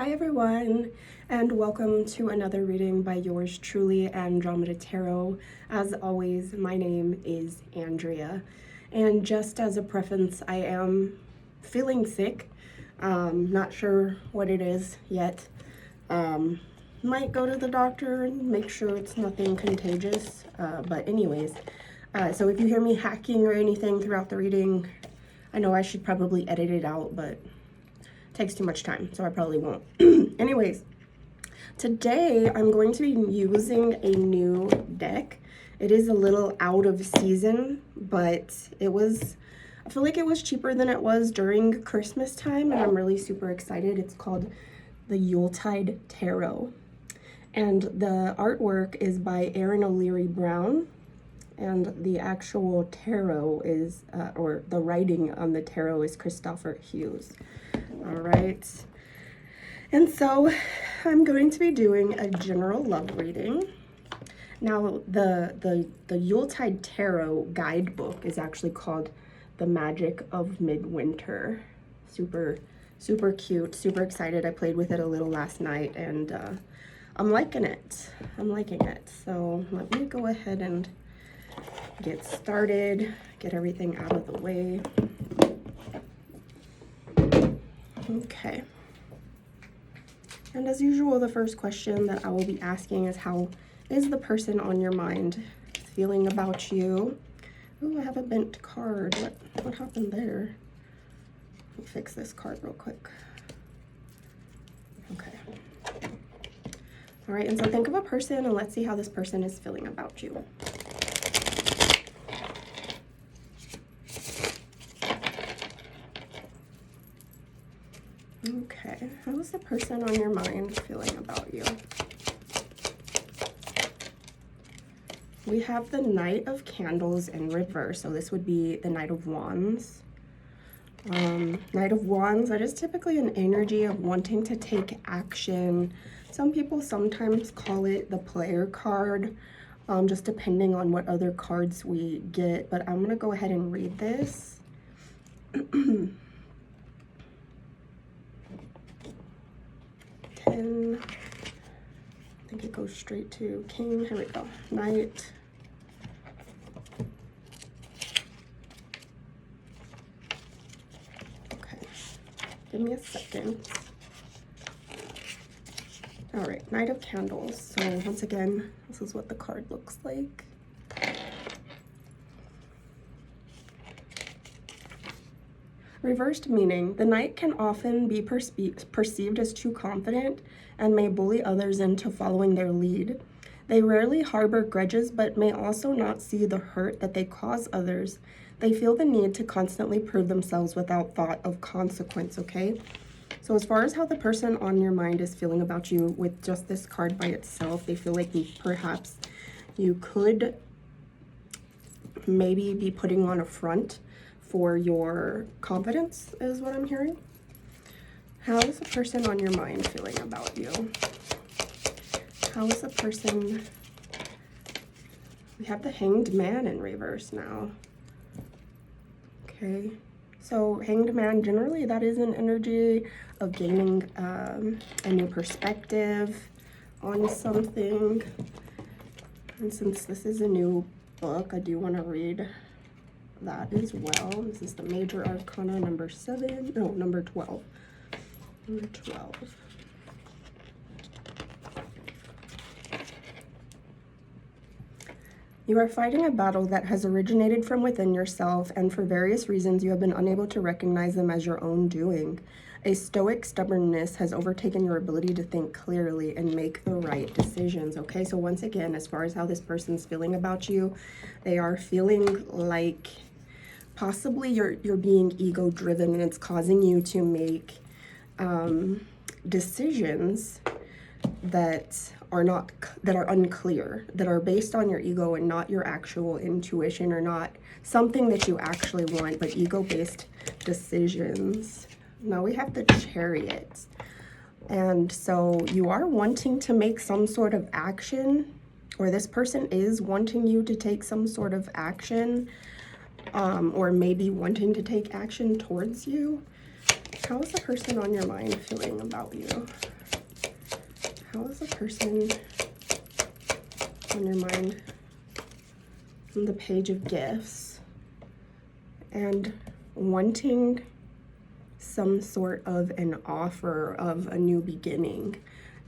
Hi everyone, and welcome to another reading by yours truly, Andromeda Tarot. As always, my name is Andrea, and just as a preference, I am feeling sick. Not sure what it is yet. Might go to the doctor and make sure it's nothing contagious, but anyways, so if you hear me hacking or anything throughout the reading, I know I should probably edit it out, but takes too much time, so I probably won't. Anyways, today I'm going to be using a new deck. It is a little out of season, but I feel like it was cheaper than it was during Christmas time, and I'm really super excited. It's called the Yuletide Tarot, and the artwork is by Erin O'Leary Brown, and the actual tarot is, or the writing on the tarot is Christopher Hughes. All right, and so I'm going to be doing a general love reading. Now, the Yuletide Tarot guidebook is actually called The Magic of Midwinter. Super cute, super excited. I played with it a little last night, and I'm liking it. So let me go ahead and get started, get everything out of the way. Okay. And as usual, the first question that I will be asking is, how is the person on your mind feeling about you? Oh, I have a bent card. What happened there? Let me fix this card real quick. Okay. All right, and so think of a person and let's see how this person is feeling about you. Okay, how is the person on your mind feeling about you? We have the Knight of Candles in reverse, so this would be the Knight of Wands. Knight of Wands, that is typically an energy of wanting to take action. Some people sometimes call it the player card, just depending on what other cards we get, but I'm gonna go ahead and read this. 10, I think it goes straight to King. Here we go. Knight. Okay, give me a second. All right, Knight of Candles. So once again, this is what the card looks like. Reversed meaning, the Knight can often be perceived as too confident and may bully others into following their lead. They rarely harbor grudges, but may also not see the hurt that they cause others. They feel the need to constantly prove themselves without thought of consequence, okay? So as far as how the person on your mind is feeling about you with just this card by itself, they feel like perhaps you could maybe be putting on a front for your confidence, is what I'm hearing. How is the person on your mind feeling about you? How is the person... We have the Hanged Man in reverse now. Okay, so Hanged Man, generally that is an energy of gaining a new perspective on something. And since this is a new book, I do want to read that as well. This is the Major Arcana number 7, no, number 12. Number 12. You are fighting a battle that has originated from within yourself, and for various reasons you have been unable to recognize them as your own doing. A stoic stubbornness has overtaken your ability to think clearly and make the right decisions. Okay, so once again, as far as how this person's feeling about you, they are feeling like possibly you're being ego driven, and it's causing you to make decisions that are unclear, that are based on your ego and not your actual intuition, or not something that you actually want, but ego-based decisions. Now we have the Chariot, and so you are wanting to make some sort of action, or this person is wanting you to take some sort of action, or maybe wanting to take action towards you. How is the person on your mind feeling about you? How is the person on your mind? On the Page of Gifts, and wanting some sort of an offer of a new beginning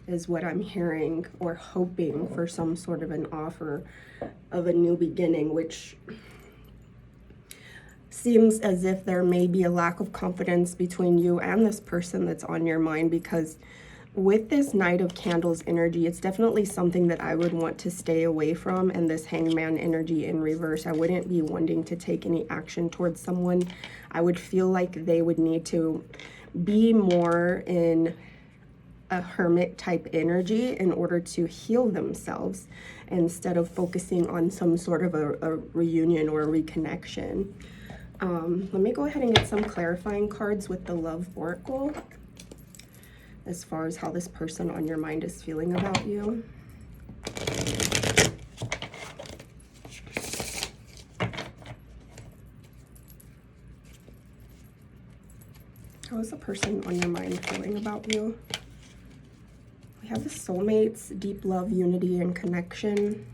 is what I'm hearing, or hoping for some sort of an offer of a new beginning, which seems as if there may be a lack of confidence between you and this person that's on your mind, because with this Knight of Candles energy, it's definitely something that I would want to stay away from. And this Hangman energy in reverse, I wouldn't be wanting to take any action towards someone. I would feel like they would need to be more in a hermit type energy in order to heal themselves, instead of focusing on some sort of a reunion or a reconnection. Let me go ahead and get some clarifying cards with the Love Oracle, as far as how this person on your mind is feeling about you. How is the person on your mind feeling about you? We have the soulmates, deep love, unity, and connection.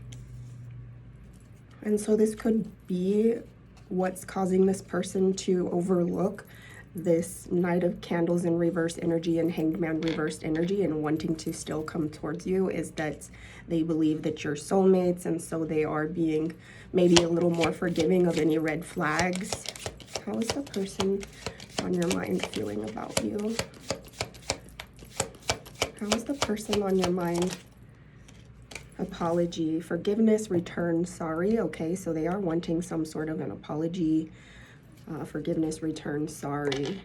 And so this could be what's causing this person to overlook this Knight of Candles in reverse energy and Hangman reversed energy, and wanting to still come towards you, is that they believe that you're soulmates, and so they are being maybe a little more forgiving of any red flags. How is the person on your mind feeling about you? How is the person on your mind? Apology, forgiveness, return, sorry. Okay, so they are wanting some sort of an apology. Forgiveness, return, sorry.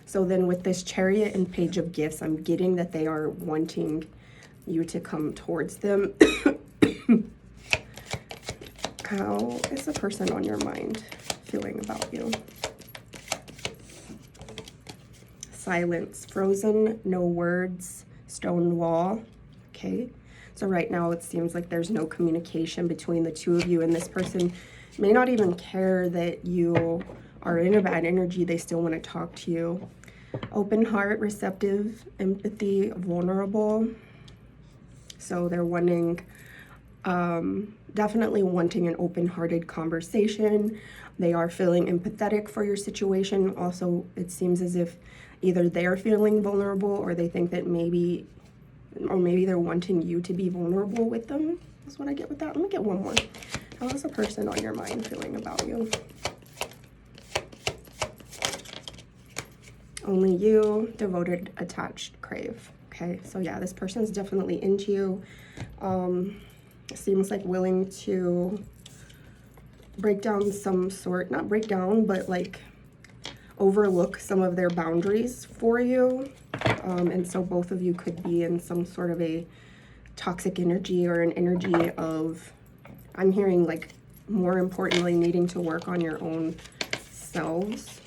So then with this Chariot and Page of Gifts, I'm getting that they are wanting you to come towards them. How is the person on your mind feeling about you? Silence, frozen, no words, stone wall. Okay, so right now it seems like there's no communication between the two of you, and this person may not even care that you are in a bad energy. They still want to talk to you. Open heart, receptive, empathy, vulnerable. So they're wanting, definitely wanting an open-hearted conversation. They are feeling empathetic for your situation. Also, it seems as if either they're feeling vulnerable, or they think that maybe they're wanting you to be vulnerable with them. That's what I get with that. Let me get one more. How is the person on your mind feeling about you? Only you, devoted, attached, crave. Okay, so yeah, this person's definitely into you. Seems like willing to break down some sort, not break down, but like overlook some of their boundaries for you. And so both of you could be in some sort of a toxic energy, or an energy of, I'm hearing like, more importantly, needing to work on your own selves.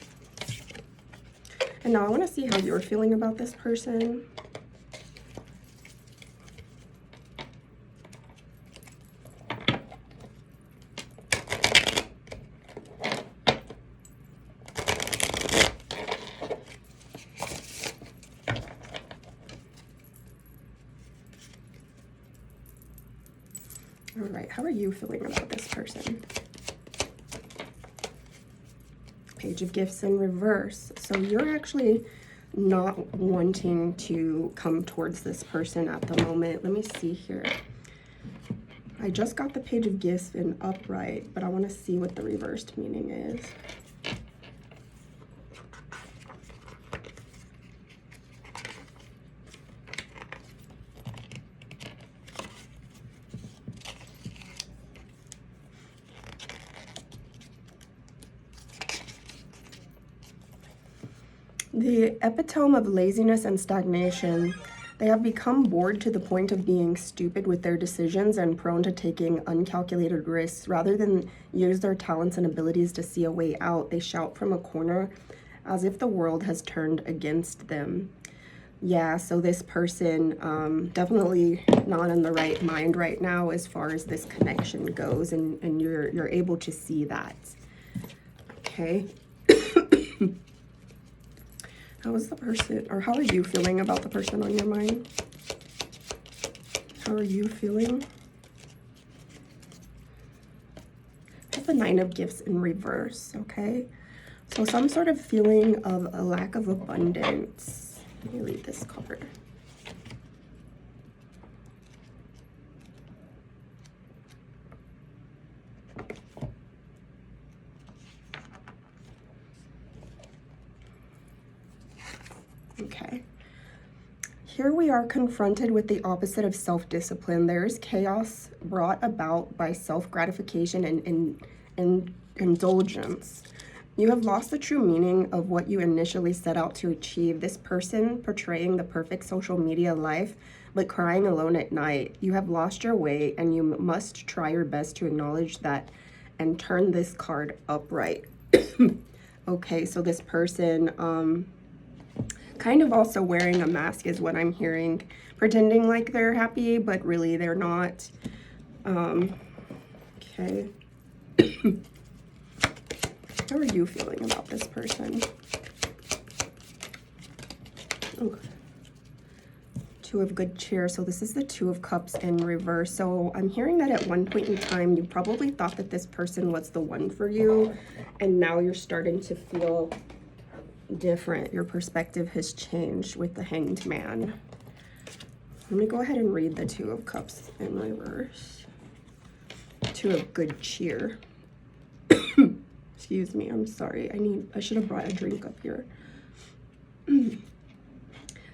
And now I want to see how you're feeling about this person. All right, how are you feeling about this person? Page of Gifts in reverse. So you're actually not wanting to come towards this person at the moment. Let me see here. I just got the Page of Gifts in upright, but I want to see what the reversed meaning is. The epitome of laziness and stagnation. They have become bored to the point of being stupid with their decisions and prone to taking uncalculated risks. Rather than use their talents and abilities to see a way out, they shout from a corner as if the world has turned against them. Yeah, so this person definitely not in the right mind right now as far as this connection goes, and you're able to see that. Okay. How is the person, or how are you feeling about the person on your mind? How are you feeling? I have the Nine of Gifts in reverse, okay? So some sort of feeling of a lack of abundance. Let me read this card. Okay. Here we are confronted with the opposite of self-discipline. There is chaos brought about by self-gratification and indulgence. You have lost the true meaning of what you initially set out to achieve. This person portraying the perfect social media life, but crying alone at night. You have lost your way, and you must try your best to acknowledge that and turn this card upright. Okay, so this person, kind of also wearing a mask is what I'm hearing, pretending like they're happy, but really they're not. Okay. How are you feeling about this person? Okay. Two of Good Cheer. So this is the Two of Cups in reverse. So I'm hearing that at one point in time, you probably thought that this person was the one for you, and now you're starting to feel different. Your perspective has changed with the Hanged Man. Let me go ahead and read the Two of Cups in reverse. Two of Good Cheer. Excuse me, I'm sorry. I should have brought a drink up here.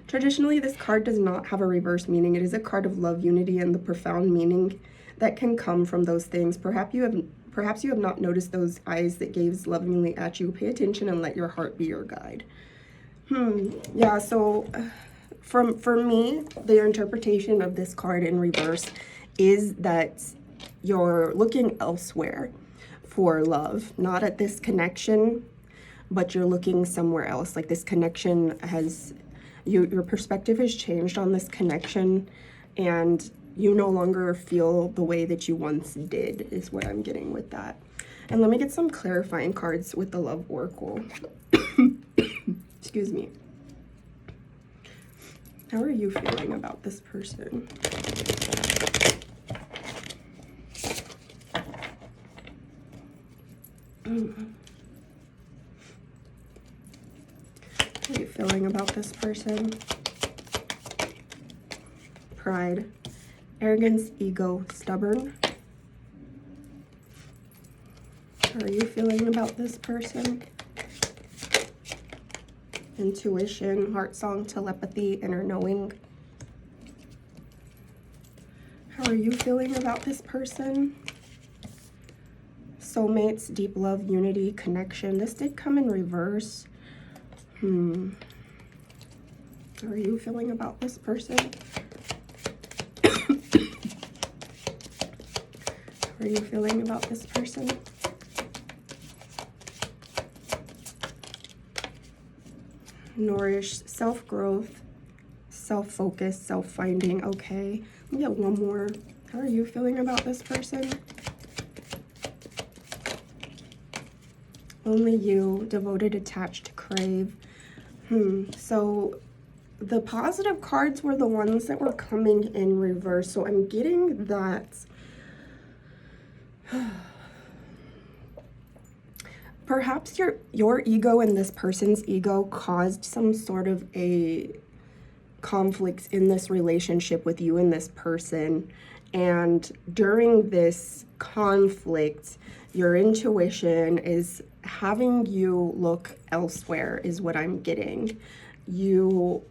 Traditionally, this card does not have a reverse meaning. It is a card of love, unity, and the profound meaning that can come from those things. Perhaps you have not noticed those eyes that gaze lovingly at you. Pay attention and let your heart be your guide. Yeah, so for me, the interpretation of this card in reverse is that you're looking elsewhere for love, not at this connection, but you're looking somewhere else. Like this connection has, your perspective has changed on this connection, and you no longer feel the way that you once did, is what I'm getting with that. And let me get some clarifying cards with the Love Oracle. Excuse me. How are you feeling about this person? How are you feeling about this person? Pride, arrogance, ego, stubborn. How are you feeling about this person? Intuition, heart song, telepathy, inner knowing. How are you feeling about this person? Soulmates, deep love, unity, connection. This did come in reverse. How are you feeling about this person? How are you feeling about this person? Nourish, self-growth, self-focus, self-finding. Okay, let me get one more. How are you feeling about this person? Only you, devoted, attached, crave. So the positive cards were the ones that were coming in reverse. So I'm getting that perhaps your ego and this person's ego caused some sort of a conflict in this relationship with you and this person. And during this conflict, your intuition is having you look elsewhere, is what I'm getting. You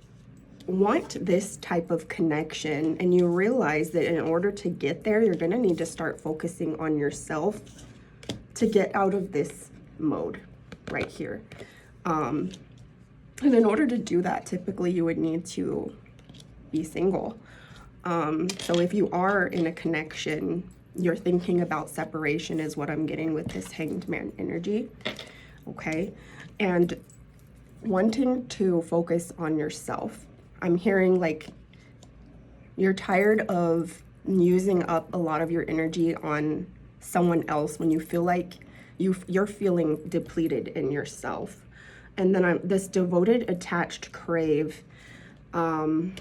want this type of connection, and you realize that in order to get there, you're going to need to start focusing on yourself to get out of this mode right here. And in order to do that, typically you would need to be single. So if you are in a connection, you're thinking about separation, is what I'm getting with this Hanged Man energy. Okay, and wanting to focus on yourself. I'm hearing like you're tired of using up a lot of your energy on someone else when you feel like you're feeling depleted in yourself. and then I'm this devoted, attached, crave, and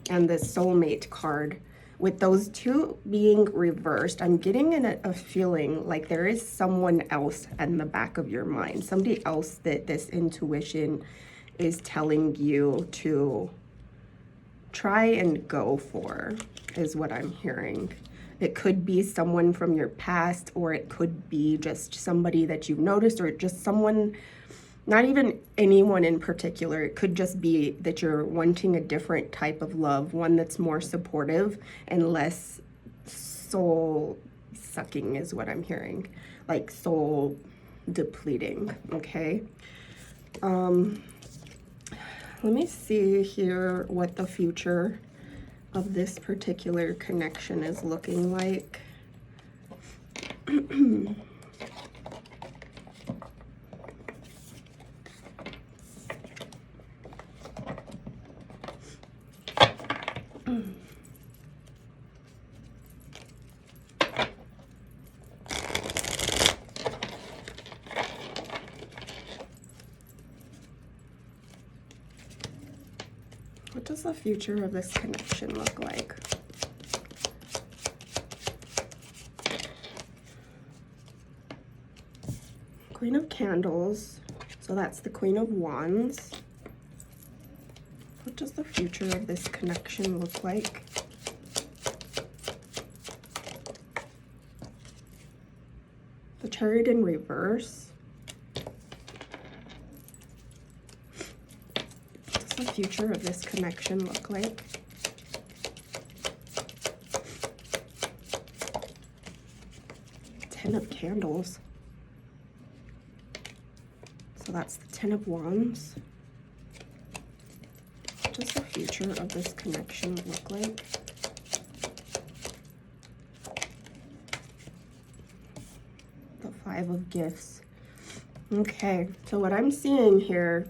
this soulmate card. With those two being reversed, I'm getting a feeling like there is someone else in the back of your mind, somebody else that this intuition is telling you to try and go for, is what I'm hearing. It could be someone from your past, or it could be just somebody that you've noticed, or just someone, not even anyone in particular. It could just be that you're wanting a different type of love, one that's more supportive and less soul sucking, is what I'm hearing, like soul depleting. Okay. Let me see here what the future of this particular connection is looking like. What does the future of this connection look like? Queen of Candles. So that's the Queen of Wands. What does the future of this connection look like? The Chariot in reverse. What does the future of this connection look like? Ten of Candles. So that's the Ten of Wands. What does the future of this connection look like? The Five of Gifts. Okay, so what I'm seeing here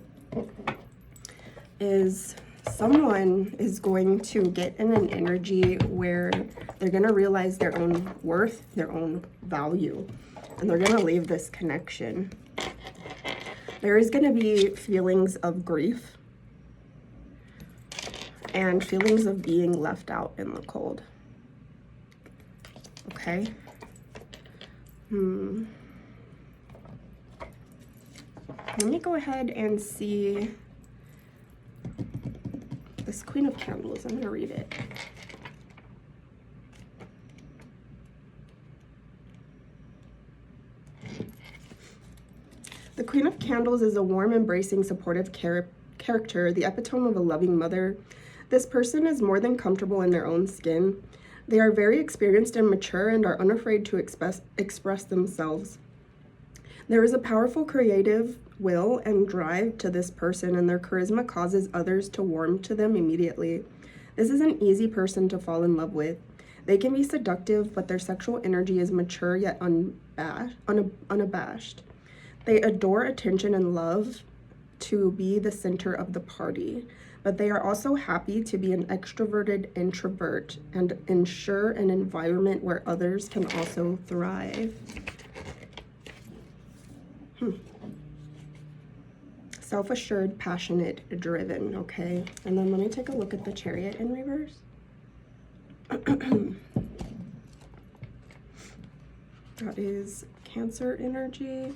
is someone is going to get in an energy where they're going to realize their own worth, their own value, and they're going to leave this connection. There is going to be feelings of grief and feelings of being left out in the cold. Okay. Let me go ahead and see this Queen of Candles. I'm going to read it. The Queen of Candles is a warm, embracing, supportive character, the epitome of a loving mother. This person is more than comfortable in their own skin. They are very experienced and mature and are unafraid to express themselves. There is a powerful creative will and drive to this person, and their charisma causes others to warm to them immediately. This is an easy person to fall in love with. They can be seductive, but their sexual energy is mature yet unabashed. They adore attention and love to be the center of the party, but they are also happy to be an extroverted introvert and ensure an environment where others can also thrive. Self-assured, passionate, driven, okay? And then let me take a look at the Chariot in reverse. That is Cancer energy.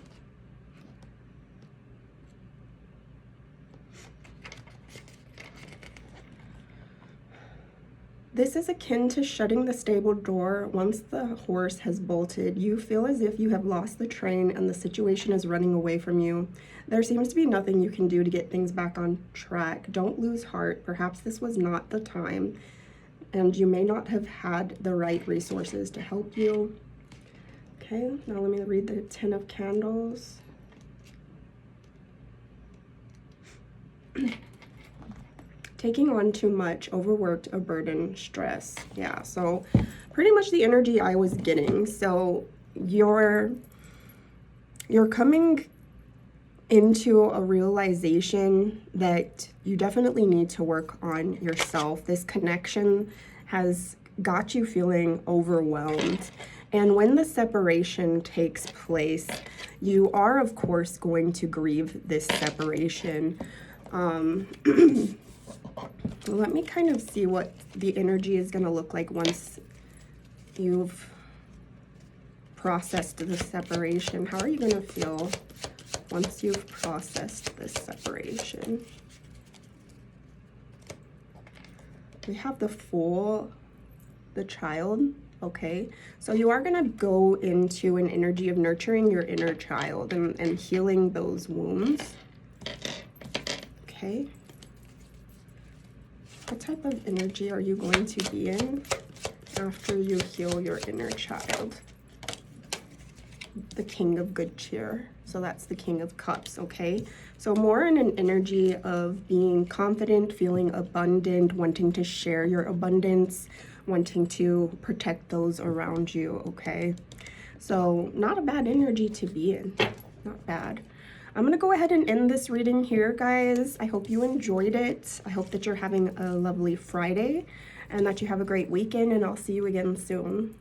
This is akin to shutting the stable door once the horse has bolted. You feel as if you have lost the train and the situation is running away from you. There seems to be nothing you can do to get things back on track. Don't lose heart. Perhaps this was not the time, and you may not have had the right resources to help you. Okay, now let me read the Ten of Candles. Taking on too much, overworked, a burden, stress. Yeah, so pretty much the energy I was getting. So you're coming into a realization that you definitely need to work on yourself. This connection has got you feeling overwhelmed, And when the separation takes place, you are, of course, going to grieve this separation. Let me kind of see what the energy is going to look like once you've processed the separation. How are you going to feel once you've processed this separation? We have the Fool, the Child. Okay, so you are going to go into an energy of nurturing your inner child and healing those wounds. Okay. What type of energy are you going to be in after you heal your inner child? The King of Good Cheer. So that's the King of Cups, okay? So more in an energy of being confident, feeling abundant, wanting to share your abundance, wanting to protect those around you, okay? So not a bad energy to be in, not bad. I'm gonna go ahead and end this reading here, guys. I hope you enjoyed it. I hope that you're having a lovely Friday and that you have a great weekend, and I'll see you again soon.